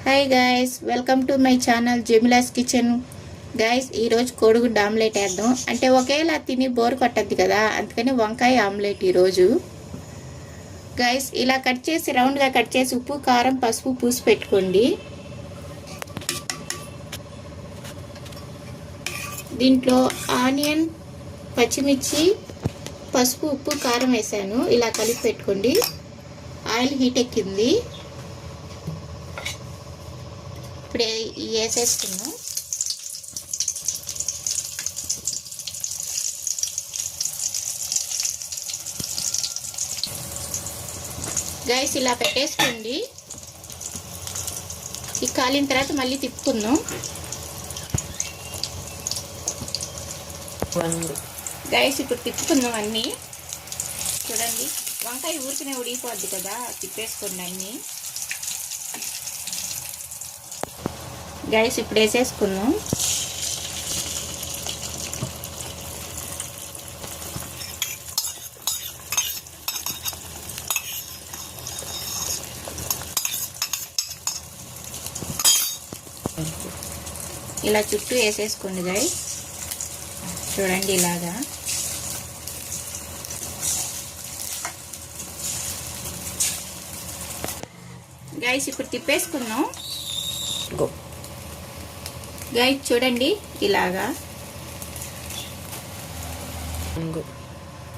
Hi guys, welcome to my channel Jemila's kitchen. Guys, ఈరోజు కోడిగుడ్డు omelette వేద్దాం. అంటే ఒకేలా తిని బోర్ కొట్టద్ది కదా, అందుకని వంకాయ ఆమ్లెట్ ఈరోజు. గైస్, ఇలా కట్ చేసి రౌండ్గా కట్ చేసి ఉప్పు కారం పసుపు పూసి పెట్టుకోండి. దీంట్లో ఆనియన్ పచ్చిమిర్చి పసుపు ఉప్పు కారం వేసాను. ఇలా కలిపి పెట్టుకోండి. ఆయిల్ హీట్ ఎక్కింది. ఇప్పుడే వేసేసుకున్నాం. గైస్, ఇలా పెట్టేసుకోండి. ఈ కాలిన తర్వాత మళ్ళీ తిప్పుకుందాం. గైస్, ఇప్పుడు తిప్పుకుందాం అన్నీ. చూడండి, వంకాయ ఊరికనే ఉడిగిపోద్ది కదా, తిప్పేసుకోండి అన్నీ. గైస్, ఇప్పుడు వేసేసుకున్నాం. ఇలా చుట్టూ వేసేసుకోండి గైస్. చూడండి ఇలాగా. గైస్, ఇప్పుడు తిప్పేసుకున్నాం. గైస్, చూడండి ఇలాగా.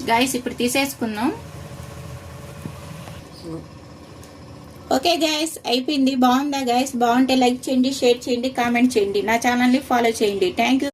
గైస్, ఇప్పుడు తీసేసుకున్నాం. ఓకే గైస్, అయిపోయింది. బాగుందా గైస్? బాగుంటే లైక్ చేయండి, షేర్ చేయండి, కామెంట్ చేయండి. నా ఛానల్ని ఫాలో చేయండి. Thank you.